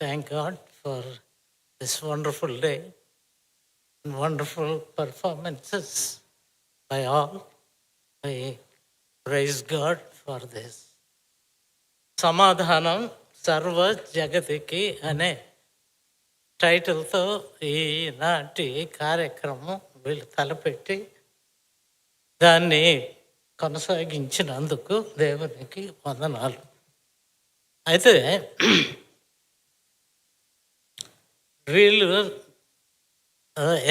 Thank God for this wonderful day and wonderful performances by all. I praise God for this. సమాధానం సర్వ జగతికి అనే టైటిల్తో ఈనాటి కార్యక్రమం వీళ్ళు తలపెట్టి దాన్ని కొనసాగించినందుకు దేవునికి వందనాలు. అయితే వీళ్ళు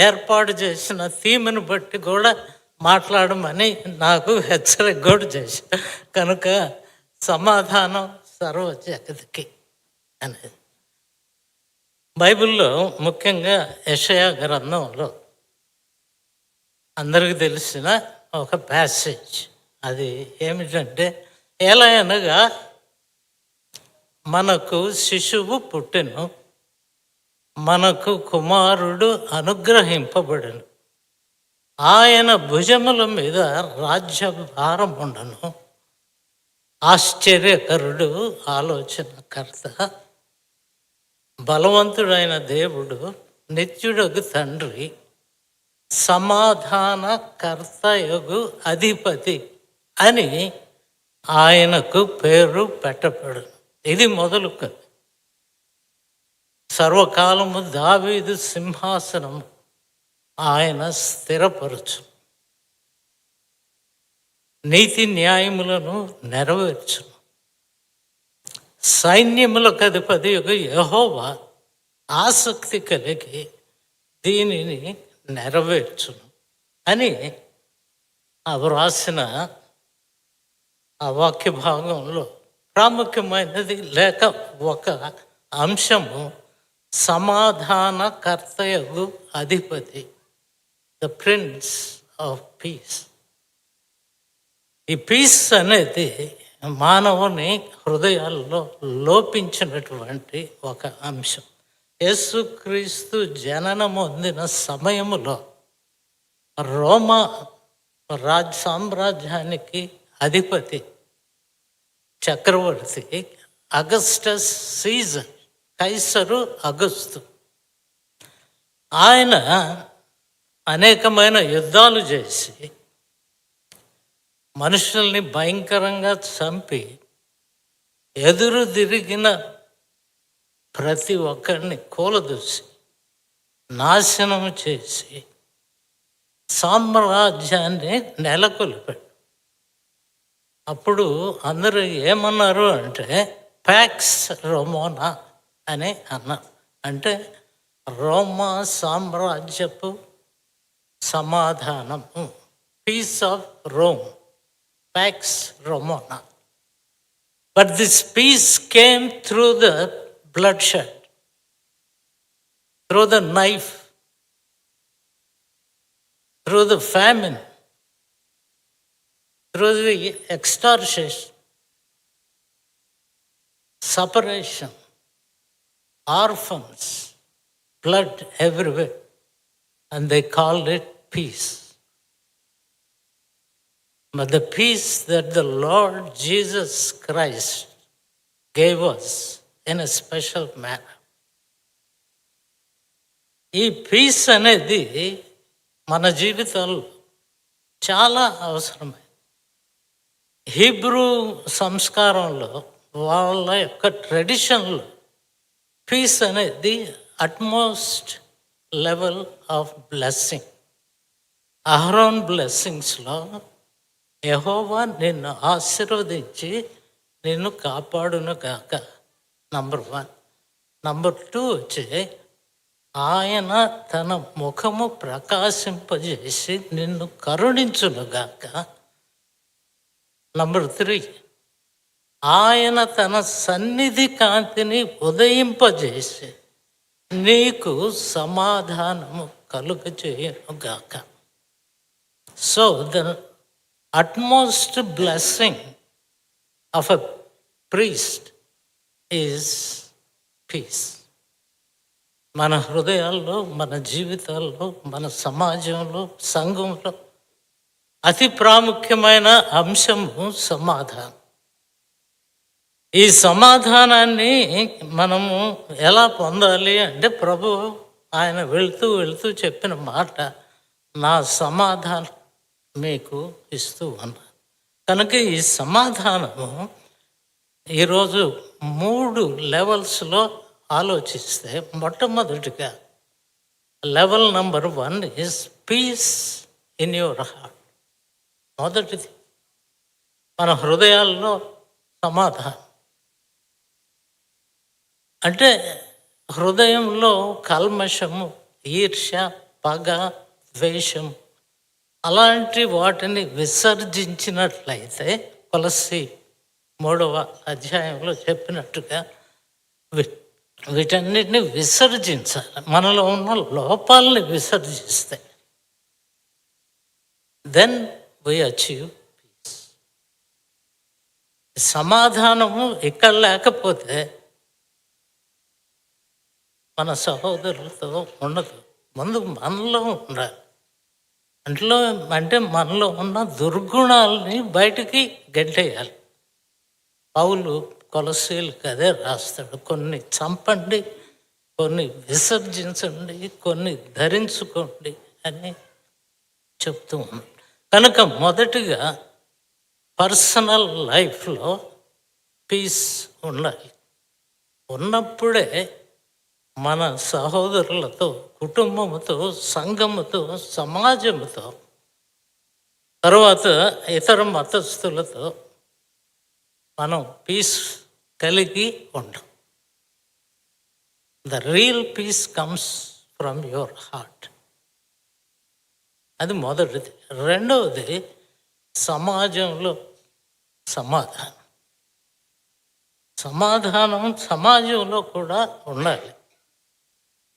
ఏర్పాటు చేసిన థీమ్ని బట్టి కూడా మాట్లాడమని నాకు హెచ్చరిక కూడా చేశారు. కనుక సమాధానం సర్వ జగతికి అనేది బైబిల్లో ముఖ్యంగా యెషయా గ్రంథంలో అందరికీ తెలిసిన ఒక ప్యాసేజ్. అది ఏమిటంటే, ఎలా అనగా మనకు శిశువు పుట్టెను, మనకు కుమారుడు అనుగ్రహింపబడెను, ఆయన భుజముల మీద రాజ్య భారం ఉండను, ఆశ్చర్యకరుడు, ఆలోచనకర్త, బలవంతుడైన దేవుడు, నిత్యుడగు తండ్రి, సమాధానకర్తయగు అధిపతి అని ఆయనకు పేరు పెట్టబడు. ఇది మొదలు. సర్వకాలము దావీదు సింహాసనం ఆయన స్థిరపరచు, నీతి న్యాయములను నెరవేర్చును, సైన్యములకు అధిపతి యెహోవా ఆసక్తి కలిగి దీనిని నెరవేర్చును అని వ్రాసిన ఆ వాక్య భాగంలో ప్రాముఖ్యమైనది లేక ఒక అంశము సమాధానకర్తయగు అధిపతి, ద ప్రిన్స్ ఆఫ్ పీస్. ఈ పీస్ అనేది మానవుని హృదయాల్లో లోపించినటువంటి ఒక అంశం. యేసుక్రీస్తు జననం పొందిన సమయములో రోమా సామ్రాజ్యానికి అధిపతి చక్రవర్తి అగస్టస్ సీజర్, కైసరు అగస్తు. ఆయన అనేకమైన యుద్ధాలు చేసి మనుషుల్ని భయంకరంగా చంపి ఎదురు తిరిగిన ప్రతి ఒక్కరిని కూలదూసి నాశనం చేసి సామ్రాజ్యాన్ని నెలకొల్పాడు. అప్పుడు అందరూ ఏమన్నారు అంటే ప్యాక్స్ రోమోనా అని అన్నారు. అంటే రోమా సామ్రాజ్యపు సమాధానము, peace of Rome, pax Romana. But this peace came through the bloodshed, through the knife, through the famine, through the extortion, separation, orphans, blood everywhere, and they called it peace. But the peace that the Lord Jesus Christ gave us in a special manner. ఈ peace అనేది మన జీవితాల్లో చాలా అవసరమైంది. Hebrew సంస్కారంలో వాళ్ళ యొక్క ట్రెడిషన్లో పీస్ అనేది అట్మోస్ట్ లెవెల్ ఆఫ్ బ్లెస్సింగ్. అహరోన్ బ్లెస్సింగ్స్లో యెహోవా నిన్ను ఆశీర్వదించి నిన్ను కాపాడును గాక, నంబర్ 1. నంబర్ 2 వచ్చి ఆయన తన ముఖము ప్రకాశింపజేసి నిన్ను కరుణించునుగాక. నంబర్ 3, ఆయన తన సన్నిధి కాంతిని ఉదయింపజేసి నీకు సమాధానము కలుగజేయునుగాక. So the utmost blessing of a priest is peace. మన హృదయాల్లో, మన జీవితాల్లో, మన సమాజంలో, సంఘంలో అతి ప్రాముఖ్యమైన అంశము సమాధానం. ఈ సమాధానాన్ని మనము ఎలా పొందాలి అంటే ప్రభు ఆయన వెళుతూ వెళుతూ చెప్పిన మాట, నా సమాధానం మీకు ఇస్తూ ఉన్నా. కనుక ఈ సమాధానము ఈరోజు 3 లెవెల్స్లో ఆలోచిస్తే, మొట్టమొదటిగా level number 1 is peace in your heart. మొదటిది మన హృదయాల్లో సమాధానం. అంటే హృదయంలో కల్మషము, ఈర్ష్య, పగ, ద్వేషం అలాంటి వాటిని విసర్జించినట్లయితే, కొలస్సీ 3వ అధ్యాయంలో చెప్పినట్టుగా వీటన్నిటిని విసర్జించాలి. మనలో ఉన్న లోపాలని విసర్జిస్తే దెన్ వి అచీవ్ పీస్. సమాధానము ఇక్కడ లేకపోతే మన సహోదరులతో ఉండదు. ముందు మనలో ఉండాలి. అంటే మనలో ఉన్న దుర్గుణాలని బయటికి గెంటేయాలి. పౌలు కొలస్సీలకు అదే రాస్తాడు, కొన్ని చంపండి, కొన్ని విసర్జించండి, కొన్ని ధరించుకోండి అని చెప్తూ ఉన్నాడు. కనుక మొదటిగా పర్సనల్ లైఫ్లో పీస్ ఉండాలి. ఉన్నప్పుడే మన సహోదరులతో, కుటుంబముతో, సంఘముతో, సమాజముతో, తర్వాత ఇతర మతస్థులతో మనం పీస్ కలిగి ఉంటాం. The real peace comes from your heart. అది మొదటిది. రెండవది సమాజంలో సమాధానం. సమాజంలో కూడా ఉండాలి.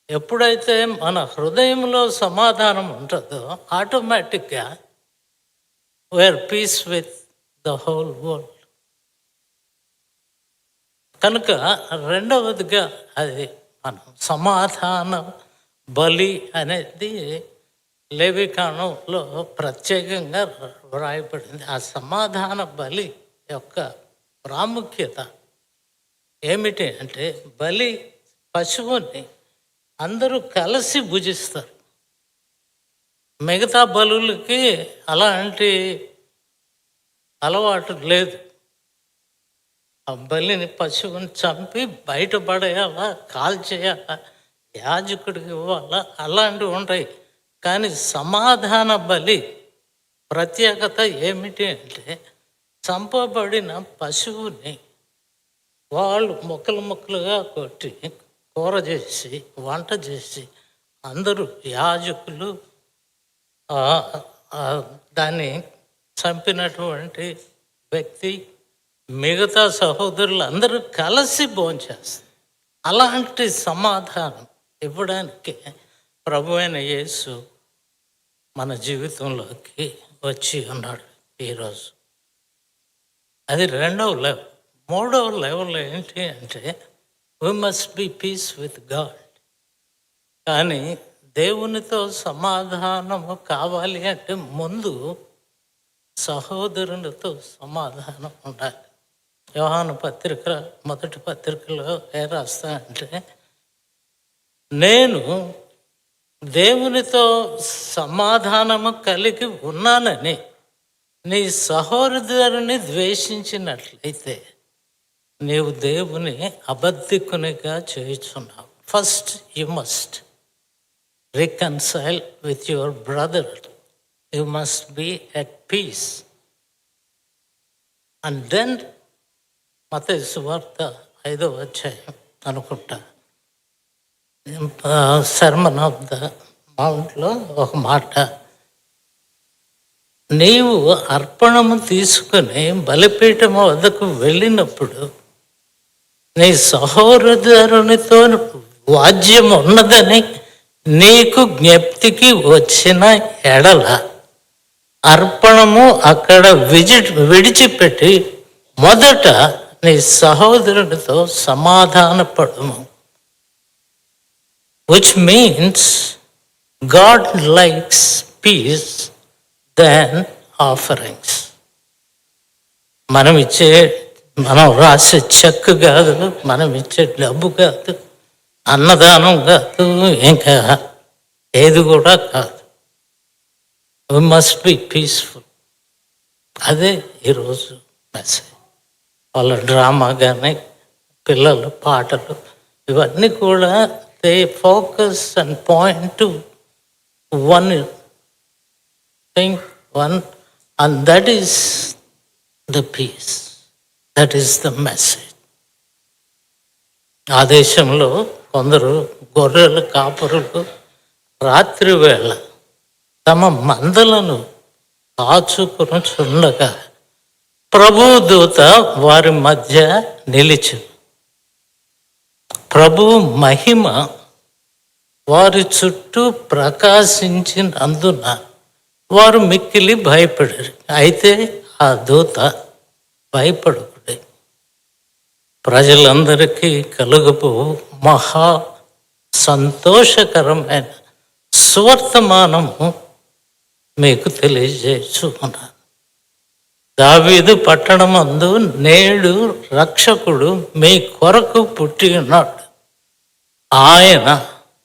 ఎప్పుడైతే మన హృదయంలో సమాధానం ఉంటుందో ఆటోమేటిక్గా we are peace with the whole world. కనుక రెండవదిగా అది మనం సమాధాన బలి అనేది లేవికాండంలో ప్రత్యేకంగా వ్రాయబడింది. ఆ సమాధాన బలి యొక్క ప్రాముఖ్యత ఏమిటి అంటే, బలి పశువుని అందరూ కలిసి భుజిస్తారు. మిగతా బలులకి అలాంటి అలవాటు లేదు. ఆ బలిని, పశువుని చంపి బయటపడేయాలా, కాల్చేయాలా, యాజకుడికి ఇవ్వాలా, అలాంటివి ఉంటాయి. కానీ సమాధాన బలి ప్రత్యేకత ఏమిటి అంటే, చంపబడిన పశువుని వాళ్ళు ముక్కలుగా కొట్టి కూర చేసి, వంట చేసి, అందరూ యాజకులు, దాన్ని చంపినటువంటి వ్యక్తి, మిగతా సహోదరులు అందరూ కలిసి భోంచేస్తారు. అలాంటి సమాధానం ఇవ్వడానికి ప్రభువైన యేసు మన జీవితంలోకి వచ్చి ఉన్నాడు ఈరోజు. అది రెండవ లెవెల్. మూడవ లెవెల్ ఏంటి అంటే, we must be peace with God. కానీ దేవునితో సమాధానము కావాలి అంటే ముందు సహోదరునితో సమాధానం ఉండాలి. యోహాను పత్రిక మొదటి పత్రికలో ఏ రాస్తా అంటే, నేను దేవునితో సమాధానము కలిగి ఉన్నానని నీ సహోదరుని ద్వేషించినట్లయితే నీవు దేవుని అబద్ధికునిగా చేయుచున్నావు. First you must reconcile with your brother. You must be at peace. And then మత్తయి సువార్త 5వ అధ్యాయం అనుకుంటా, సర్మన్ ఆఫ్ ద మౌంట్లో ఒక మాట, నీవు అర్పణము తీసుకుని బలిపీఠము వద్దకు వెళ్ళినప్పుడు నీ సహోదరునితో వాద్యం ఉన్నదని నీకు జ్ఞప్తికి వచ్చిన ఎడల అర్పణము అక్కడ విడిచిపెట్టి మొదట నీ సహోదరునితో సమాధానపడము. Which means God likes peace then offerings. మనం ఇచ్చే మనం రాసే చెక్ కాదు, మనం ఇచ్చే డబ్బు కాదు, అన్నదానం కాదు, ఇంకా ఏది కూడా కాదు. We must be peaceful. అదే ఈరోజు మెసేజ్. వాళ్ళ డ్రామా కానీ, పిల్లలు పాటలు, ఇవన్నీ కూడా they focus and point to one thing, one, and that is the peace, that is the message. ఆ దేశంలో కొందరు గొర్రెల కాపరులు రాత్రి వేళ తమ మందలను కాచుకుని చుండగా ప్రభు దూత వారి మధ్య నిలిచి, ప్రభు మహిమ వారి చుట్టూ ప్రకాశించినందున వారు మిక్కిలి భయపడారు. అయితే ఆ దూత భయపడకుడే, ప్రజలందరికీ కలుగబో మహా సంతోషకరమైన సువర్తమానము మీకు తెలియజేస్తున్నాను. దావీదు పట్టణమందు నేడు రక్షకుడు మీ కొరకు పుట్టి ఉన్నాడు. ఆయన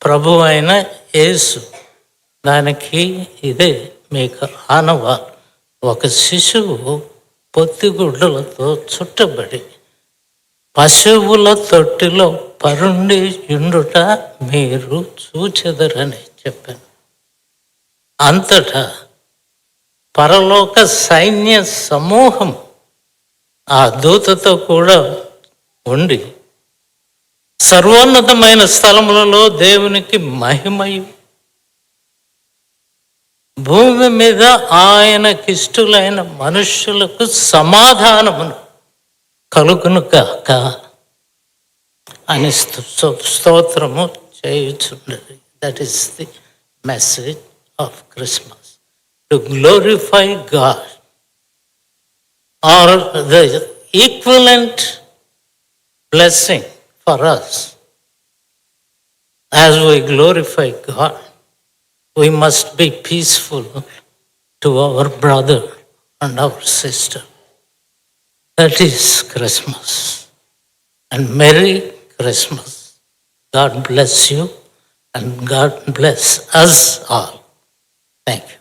ప్రభు అయిన యేసు. దానికి ఇదే మీకు ఆనవాలు. ఒక శిశువు పొత్తిగుడ్డలతో చుట్టబడి పశువుల తొట్టిలో పరుండి యుండుట మీరు చూచెదరని చెప్పాను. అంతటా పరలోక సైన్య సమూహం ఆ దూతతో కూడా ఉండి సర్వోన్నతమైన స్థలములలో దేవునికి మహిమయు, భూమి మీద ఆయనకిష్టులైన మనుష్యులకు సమాధానమును కలుగును కాక అని స్తోత్రము చేయుచున్నది. That is the message of Christmas. To glorify God, or the equivalent blessing for us. As we glorify God, we must be peaceful to our brother and our sister. That is Christmas. And Merry Christmas. God bless you and God bless us all. Thank you.